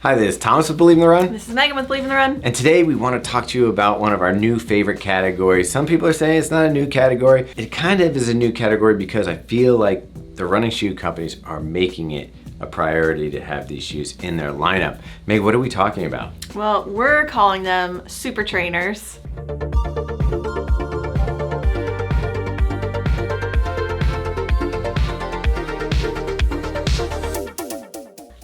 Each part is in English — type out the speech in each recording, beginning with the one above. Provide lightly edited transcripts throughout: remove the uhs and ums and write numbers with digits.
Hi, this is Thomas with Believe in the Run. This is Megan with Believe in the Run. And today we want to talk to you about one of our new favorite categories. Some people are saying it's not a new category. It kind of is a new category because I feel like the running shoe companies are making it a priority to have these shoes in their lineup. Meg, what are we talking about? Well, we're calling them super trainers.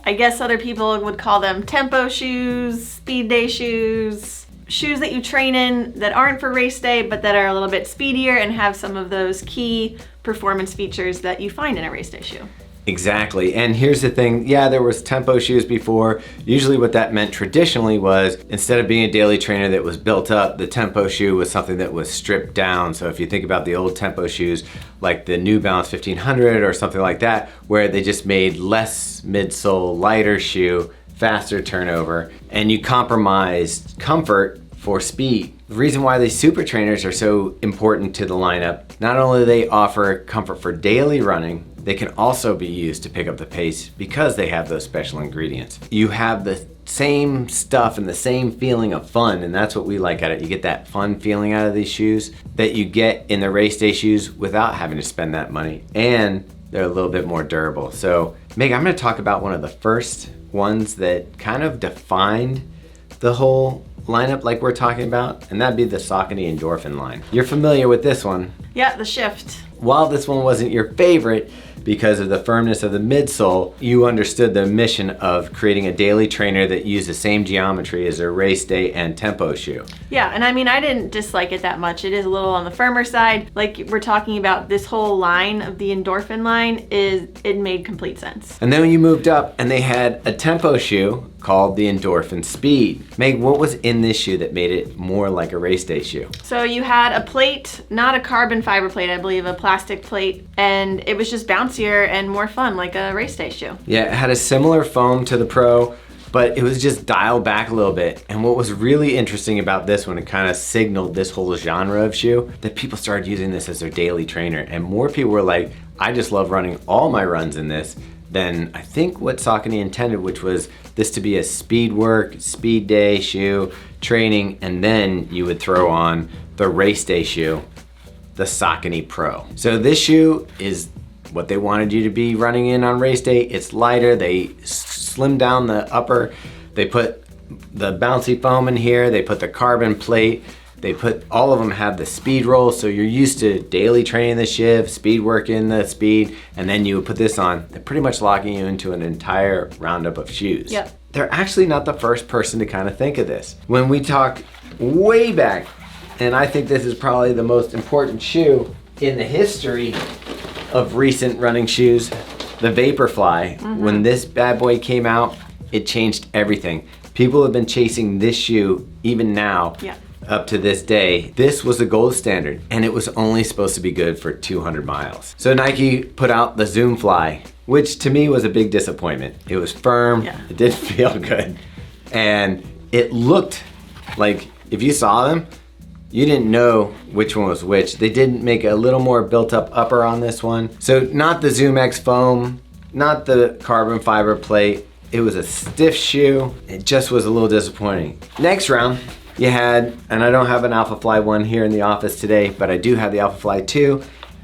I guess other people would call them tempo shoes, speed day shoes, shoes that you train in that aren't for race day, but that are a little bit speedier and have some of those key performance features that you find in a race day shoe. Exactly, and here's the thing, yeah, there was tempo shoes before. Usually what that meant traditionally was, instead of being a daily trainer that was built up, the tempo shoe was something that was stripped down. So if you think about the old tempo shoes, like the New Balance 1500 or something like that, where they just made less midsole, lighter shoe, faster turnover, and you compromised comfort for speed. The reason why these super trainers are so important to the lineup, not only do they offer comfort for daily running, they can also be used to pick up the pace because they have those special ingredients. You have the same stuff and the same feeling of fun, and that's what we like at it. You get that fun feeling out of these shoes that you get in the race day shoes without having to spend that money, and they're a little bit more durable. So, Meg, I'm gonna talk about one of the first ones that kind of defined the whole lineup like we're talking about, and that'd be the SAUCONY Endorphin line. You're familiar with this one. Yeah, the Shift. While this one wasn't your favorite because of the firmness of the midsole, you understood the mission of creating a daily trainer that used the same geometry as a race day and tempo shoe. Yeah, and I mean, I didn't dislike it that much. It is a little on the firmer side. Like we're talking about, this whole line of the Endorphin line, it made complete sense. And then when you moved up and they had a tempo shoe called the Endorphin Speed. Meg, what was in this shoe that made it more like a race day shoe? So you had a plate, not a carbon fiber plate, I believe, a plastic plate, and it was just bouncier and more fun, like a race day shoe. Yeah, it had a similar foam to the Pro, but it was just dialed back a little bit. And what was really interesting about this one, it kind of signaled this whole genre of shoe, that people started using this as their daily trainer. And more people were like, I just love running all my runs in this, than I think what Saucony intended, which was this to be a speed work, speed day shoe, training, and then you would throw on the race day shoe, the Saucony Pro. So this shoe is what they wanted you to be running in on race day. It's lighter, they slimmed down the upper, they put the bouncy foam in here, they put the carbon plate, they put, all of them have the speed roll, so you're used to daily training the shift, speed work in the speed, and then you would put this on. They're pretty much locking you into an entire roundup of shoes. Yep. They're actually not the first person to kind of think of this. When we talk way back, and I think this is probably the most important shoe in the history of recent running shoes, the Vaporfly. When this bad boy came out, it changed everything. People have been chasing this shoe even now. Yeah. Up to this day. This was the gold standard, and it was only supposed to be good for 200 miles. So Nike put out the Zoom Fly, which to me was a big disappointment. It was firm, Yeah. It didn't feel good, and it looked like, if you saw them, you didn't know which one was which. They didn't make a little more built up upper on this one. So not the Zoom X foam, not the carbon fiber plate. It was a stiff shoe. It just was a little disappointing. Next round, you had, and I don't have an Alpha Fly 1 here in the office today, but I do have the Alpha Fly 2,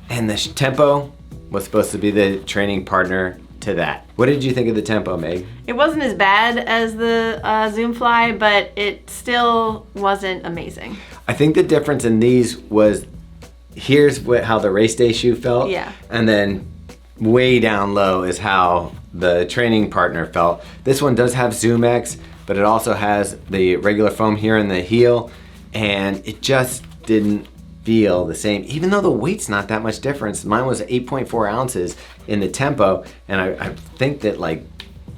and the Tempo was supposed to be the training partner to that. What did you think of the Tempo, Meg? It wasn't as bad as the Zoom Fly, but it still wasn't amazing. I think the difference in these was, here's how the race day shoe felt, Yeah. and then way down low is how the training partner felt. This one does have Zoom X, but it also has the regular foam here in the heel, and it just didn't feel the same, even though the weight's not that much difference. Mine was 8.4 ounces in the Tempo, and I think that like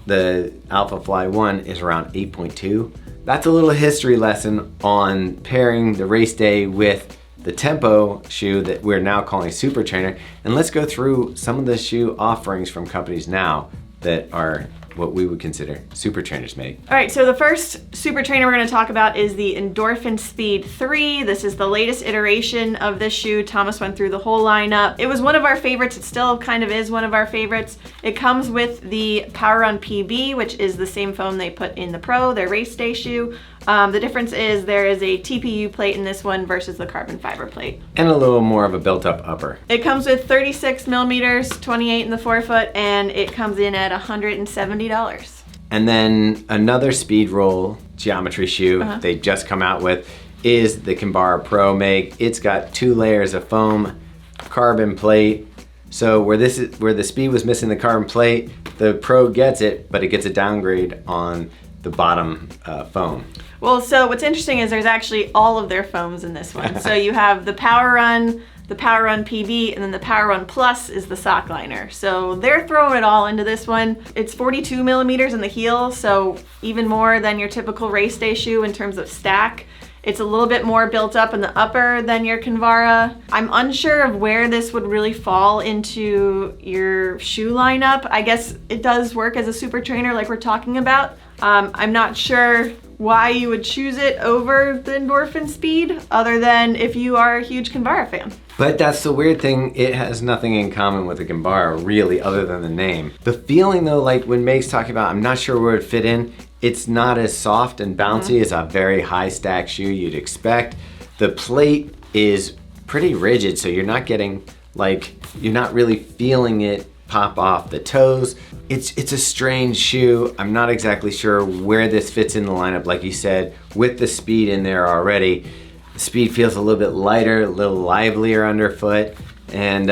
the Alpha Fly 1 is around 8.2. That's a little history lesson on pairing the race day with the Tempo shoe that we're now calling Super Trainer. And let's go through some of the shoe offerings from companies now that are what we would consider super trainers make. All right, so the first super trainer we're going to talk about is the Endorphin Speed 3. This is the latest iteration of this shoe. Thomas went through the whole lineup. It was one of our favorites. It still kind of is one of our favorites. It comes with the Power Run PB, which is the same foam they put in the Pro, their race day shoe. The difference is there is a TPU plate in this one versus the carbon fiber plate. And a little more of a built-up upper. It comes with 36 millimeters, 28 in the forefoot, and it comes in at $170. And then another speed roll geometry shoe they just come out with is the Kinvara Pro Meg. It's got 2 layers of foam, carbon plate. So where the speed was missing the carbon plate, the Pro gets it, but it gets a downgrade on the bottom foam. Well, so what's interesting is there's actually all of their foams in this one. So you have the Power Run, the Power Run PB, and then the Power Run Plus is the sock liner. So they're throwing it all into this one. It's 42 millimeters in the heel, so even more than your typical race day shoe in terms of stack. It's a little bit more built up in the upper than your Kinvara. I'm unsure of where this would really fall into your shoe lineup. I guess it does work as a super trainer like we're talking about. I'm not sure why you would choose it over the Endorphin Speed, other than if you are a huge Kinvara fan. But that's the weird thing, it has nothing in common with the Kinvara, really, other than the name. The feeling though, like when Meg's talking about, I'm not sure where it fit in, it's not as soft and bouncy as a very high stack shoe you'd expect. The plate is pretty rigid, so you're not getting, like, you're not really feeling it pop off the toes. It's a strange shoe. I'm not exactly sure where this fits in the lineup, like you said, with the speed in there already. The speed feels a little bit lighter, a little livelier underfoot, and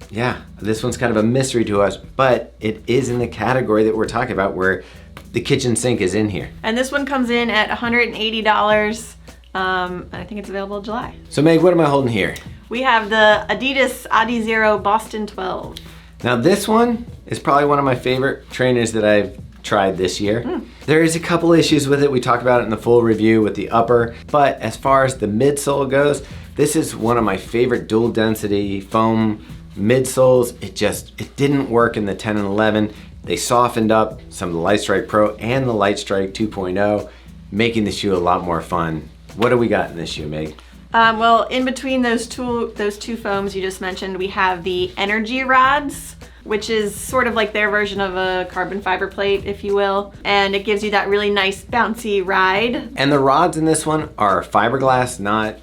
yeah, this one's kind of a mystery to us, but it is in the category that we're talking about where the kitchen sink is in here. And this one comes in at $180, and I think it's available in July. So Meg, what am I holding here? We have the Adidas Adizero Boston 12. Now this one is probably one of my favorite trainers that I've tried this year. There is a couple issues with it. We talked about it in the full review with the upper, but as far as the midsole goes, this is one of my favorite dual density foam midsoles. It didn't work in the 10 and 11. They softened up some of the Light Strike Pro and the Light Strike 2.0, making the shoe a lot more fun. What do we got in this shoe, Meg? Well, in between those two foams you just mentioned, we have the Energy Rods, which is sort of like their version of a carbon fiber plate, if you will. And it gives you that really nice bouncy ride. And the rods in this one are fiberglass, not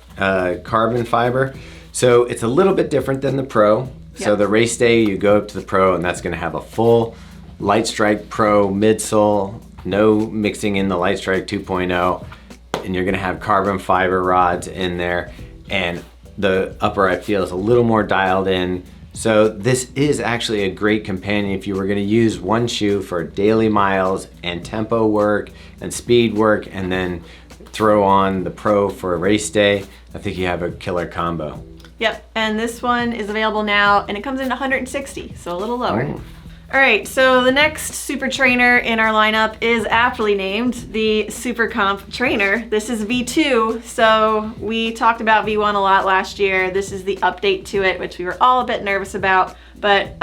carbon fiber. So it's a little bit different than the Pro. So the race day, you go up to the Pro and that's gonna have a full Light Strike Pro midsole, no mixing in the Light Strike 2.0. And you're gonna have carbon fiber rods in there, and the upper I feel is a little more dialed in. So this is actually a great companion if you were gonna use one shoe for daily miles and tempo work and speed work, and then throw on the Pro for a race day. I think you have a killer combo. Yep, and this one is available now, and it comes in $160, so a little lower. Oh. All right, so the next super trainer in our lineup is aptly named the Super Comp Trainer. This is V2, so we talked about V1 a lot last year. This is the update to it, which we were all a bit nervous about, but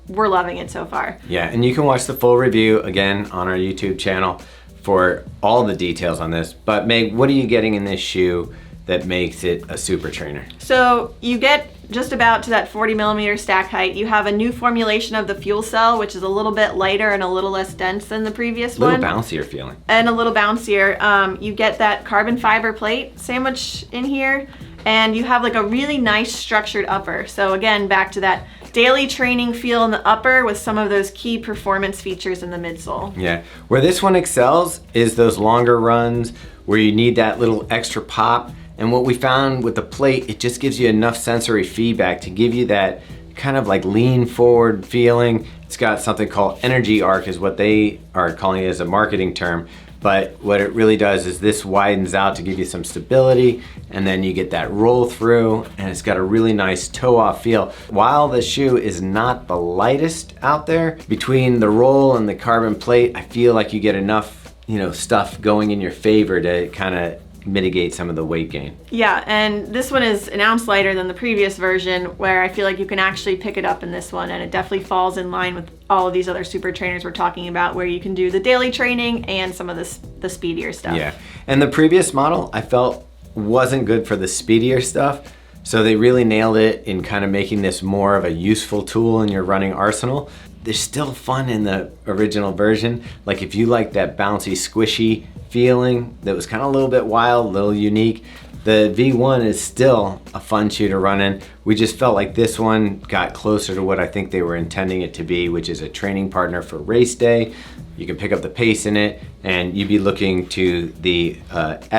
we're loving it so far. Yeah, and you can watch the full review again on our YouTube channel for all the details on this. But Meg, what are you getting in this shoe that makes it a super trainer? So you get just about to that 40 millimeter stack height. You have a new formulation of the fuel cell, which is a little bit lighter and a little less dense than the previous one. A little bouncier feeling. And a little bouncier. You get that carbon fiber plate sandwich in here, and you have like a really nice structured upper. So again, back to that daily training feel in the upper with some of those key performance features in the midsole. Yeah, where this one excels is those longer runs where you need that little extra pop. And what we found with the plate, it just gives you enough sensory feedback to give you that kind of like lean forward feeling. It's got something called energy arc is what they are calling it as a marketing term. But what it really does is this widens out to give you some stability, and then you get that roll through, and it's got a really nice toe off feel. While the shoe is not the lightest out there, between the roll and the carbon plate, I feel like you get enough, stuff going in your favor to kind of mitigate some of the weight gain. Yeah, and this one is an ounce lighter than the previous version, where I feel like you can actually pick it up in this one, and it definitely falls in line with all of these other super trainers we're talking about, where you can do the daily training and some of the speedier stuff. Yeah, and the previous model I felt wasn't good for the speedier stuff, so they really nailed it in kind of making this more of a useful tool in your running arsenal. There's still fun in the original version. Like if you like that bouncy, squishy feeling that was kind of a little bit wild, a little unique, the V1 is still a fun shoe to run in. We just felt like this one got closer to what I think they were intending it to be, which is a training partner for race day. You can pick up the pace in it, and you'd be looking to the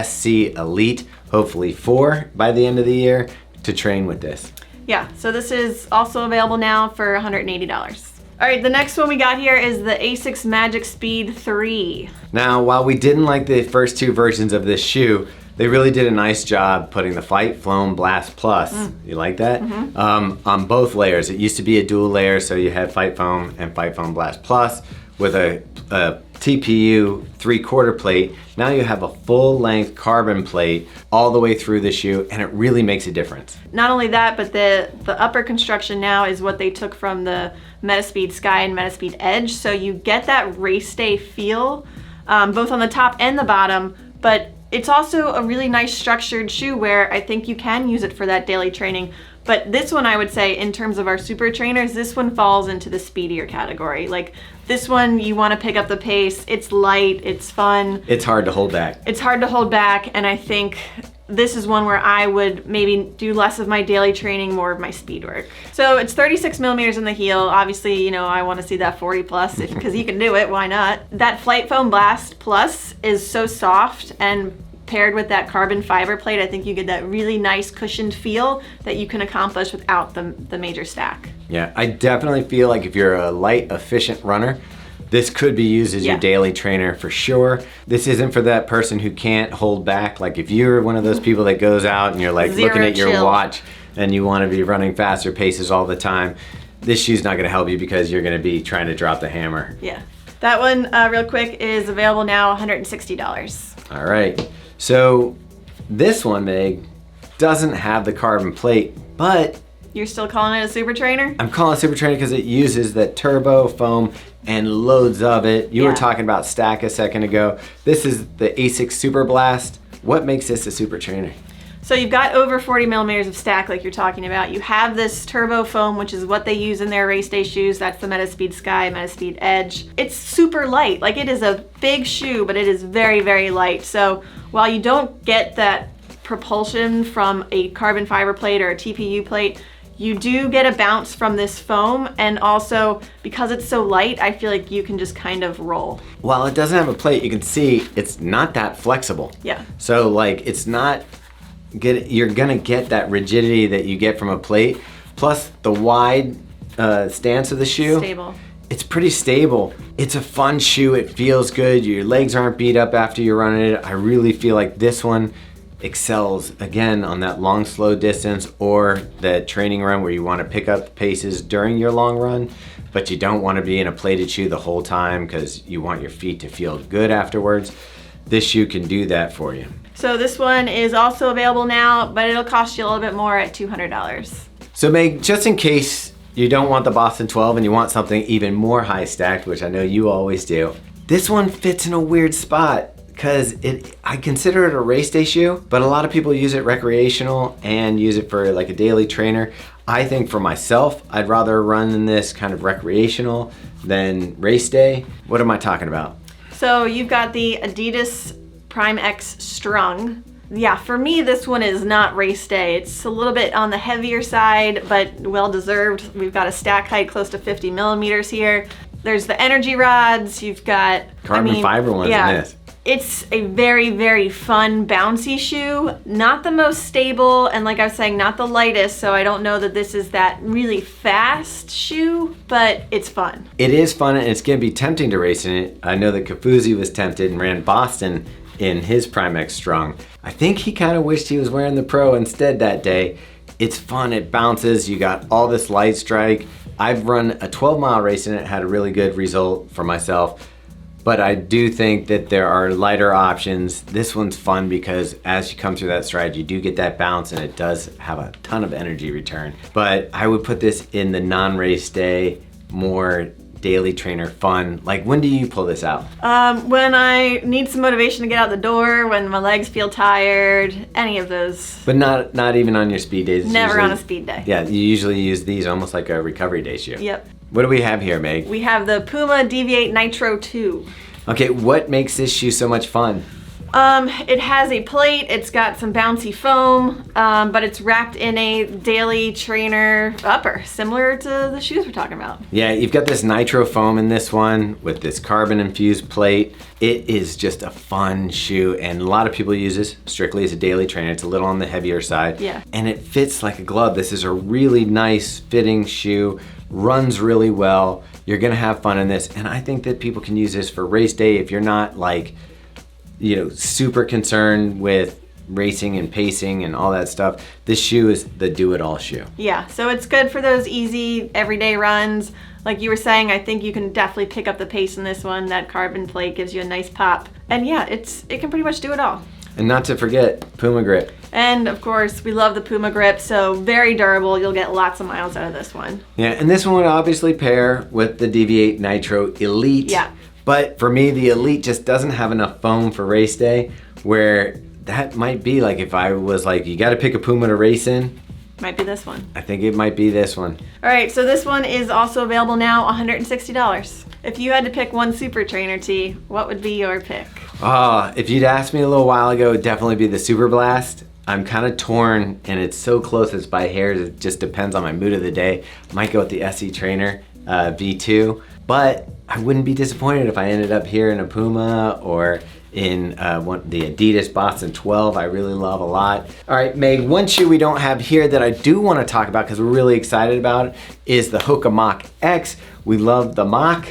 SC Elite, hopefully 4 by the end of the year, to train with this. Yeah, so this is also available now for $180. All right, the next one we got here is the ASICS Magic Speed 3. Now, while we didn't like the first 2 versions of this shoe, they really did a nice job putting the Fight Foam Blast Plus, you like that? On both layers. It used to be a dual layer, so you had Fight Foam and Fight Foam Blast Plus with a TPU 3/4 plate. Now you have a full length carbon plate all the way through the shoe, and it really makes a difference. Not only that, but the upper construction now is what they took from the Metaspeed Sky and Metaspeed Edge, so you get that race day feel, both on the top and the bottom, but it's also a really nice structured shoe where I think you can use it for that daily training. But this one, I would say, in terms of our super trainers, this one falls into the speedier category. Like this one, you want to pick up the pace. It's light, it's fun. It's hard to hold back. It's hard to hold back, and I think this is one where I would maybe do less of my daily training, more of my speed work. So it's 36 millimeters in the heel. Obviously, you know, I want to see that 40 plus because you can do it, why not? That Flight Foam Blast Plus is so soft, and paired with that carbon fiber plate, I think you get that really nice cushioned feel that you can accomplish without the major stack. Yeah, I definitely feel like if you're a light, efficient runner, this could be used as your daily trainer for sure. This isn't for that person who can't hold back. Like if you're one of those people that goes out and you're like looking at your watch and you want to be running faster paces all the time, this shoe's not going to help you because you're going to be trying to drop the hammer. Yeah. That one, real quick, is available now, $160. All right. So this one, Meg, doesn't have the carbon plate, but you're still calling it a super trainer? I'm calling it super trainer because it uses that turbo foam and loads of it. You were talking about stack a second ago. This is the ASICS Super Blast. What makes this a super trainer? So you've got over 40 millimeters of stack like you're talking about. You have this turbo foam, which is what they use in their race day shoes. That's the Metaspeed Sky, Metaspeed Edge. It's super light. Like it is a big shoe, but it is very, very light. So while you don't get that propulsion from a carbon fiber plate or a TPU plate, you do get a bounce from this foam, and also because it's so light, I feel like you can just kind of roll. While it doesn't have a plate, you can see it's not that flexible. Yeah. So like it's not, you're gonna get that rigidity that you get from a plate, plus the wide stance of the shoe. Stable. It's pretty stable. It's a fun shoe. It feels good. Your legs aren't beat up after you're running it. I really feel like this one excels again on that long, slow distance or the training run where you want to pick up paces during your long run, but you don't want to be in a plated shoe the whole time because you want your feet to feel good afterwards. This shoe can do that for you. So this one is also available now, but it'll cost you a little bit more at $200. So Meg, just in case you don't want the Boston 12 and you want something even more high stacked, which I know you always do, this one fits in a weird spot because I consider it a race day shoe, but a lot of people use it recreational and use it for like a daily trainer. I think for myself, I'd rather run in this kind of recreational than race day. What am I talking about? So you've got the ADIDAS Prime X Strung. Yeah, for me, this one is not race day. It's a little bit on the heavier side, but well-deserved. We've got a stack height close to 50 millimeters here. There's the energy rods. You've got carbon fiber ones in this. It's a very, very fun, bouncy shoe. Not the most stable, and like I was saying, not the lightest, so I don't know that this is that really fast shoe, but it's fun. It is fun, and it's gonna be tempting to race in it. I know that Kafuzi was tempted and ran Boston in his Prime X Strung. I think he kind of wished he was wearing the Pro instead that day. It's fun, it bounces, you got all this light strike. I've run a 12-mile race in it, had a really good result for myself. but I do think that there are lighter options. This one's fun because as you come through that stride, you do get that bounce and it does have a ton of energy return. But I would put this in the non-race day, more daily trainer fun. Like, when do you pull this out? When I need some motivation to get out the door, when my legs feel tired, any of those. But not even on your speed days. Never on a speed day. Yeah, you usually use these almost like a recovery day shoe. Yep. What do we have here, Meg? We have the PUMA Deviate Nitro 2. Okay, what makes this shoe so much fun? It has a plate, it's got some bouncy foam, but it's wrapped in a daily trainer upper, similar to the shoes we're talking about. Yeah, you've got this nitro foam in this one with this carbon infused plate. It is just a fun shoe, and a lot of people use this strictly as a daily trainer. It's a little on the heavier side. Yeah. And it fits like a glove. This is a really nice fitting shoe, runs really well. You're gonna have fun in this, and I think that people can use this for race day if you're not like, you know, super concerned with racing and pacing and all that stuff. This shoe is the do-it-all shoe. Yeah, so it's good for those easy everyday runs. Like you were saying, I think you can definitely pick up the pace in this one. That carbon plate gives you a nice pop. And yeah, it can pretty much do it all. And not to forget, PUMA grip. And of course, we love the PUMA grip, so very durable. You'll get lots of miles out of this one. Yeah, and this one would obviously pair with the Deviate Nitro Elite. Yeah. But for me, the Elite just doesn't have enough foam for race day, where that might be like if I was like, you gotta pick a PUMA to race in. Might be this one. I think it might be this one. All right, so this one is also available now, $160. If you had to pick one super trainer tee, what would be your pick? If you'd asked me a little while ago, it'd definitely be the Super Blast. I'm kind of torn, and it's so close, it's by hairs. It just depends on my mood of the day. Might go with the SE Trainer V2, but I wouldn't be disappointed if I ended up here in a PUMA or in the ADIDAS Boston 12. I really love a lot. All right, Meg, one shoe we don't have here that I do want to talk about because we're really excited about it is the Hoka Mach X. We love the Mach.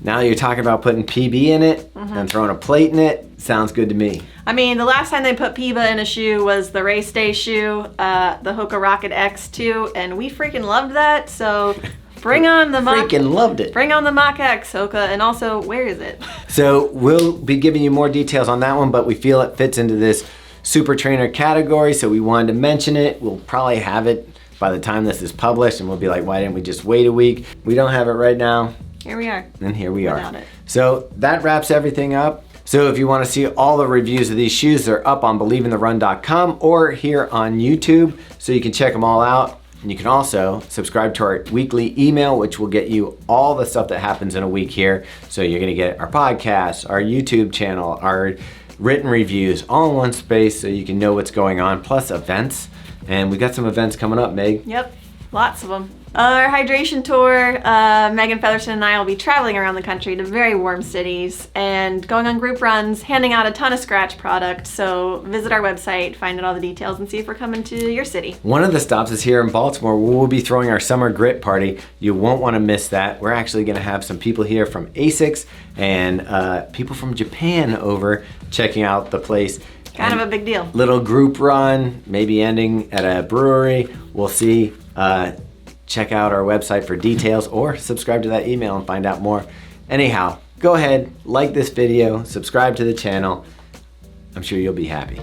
Now you're talking about putting PB in it and throwing a plate in it. Sounds good to me. I mean, the last time they put PUMA in a shoe was the race day shoe, the Hoka Rocket X2, and we freaking loved that. So bring on the Mach. Freaking loved it. Bring on the Mach X, Hoka, and also, where is it? So we'll be giving you more details on that one, but we feel it fits into this super trainer category, so we wanted to mention it. We'll probably have it by the time this is published, and we'll be like, why didn't we just wait a week? We don't have it right now. Here we are. And here we are. Without it. So that wraps everything up. So if you want to see all the reviews of these shoes, they're up on believeintherun.com or here on YouTube, so you can check them all out. And you can also subscribe to our weekly email, which will get you all the stuff that happens in a week here. So you're going to get our podcast, our YouTube channel, our written reviews, all in one space so you can know what's going on, plus events. And we got some events coming up, Meg. Yep, lots of them. Our hydration tour, Meaghan Featherston and I will be traveling around the country to very warm cities and going on group runs, handing out a ton of scratch product. So visit our website, find out all the details, and see if we're coming to your city. One of the stops is here in Baltimore, where we'll be throwing our summer grit party. You won't want to miss that. We're actually going to have some people here from ASICS and people from Japan over checking out the place. Kind of a big deal. Little group run, maybe ending at a brewery. We'll see. Check out our website for details or subscribe to that email and find out more. Anyhow, go ahead, like this video, subscribe to the channel. I'm sure you'll be happy.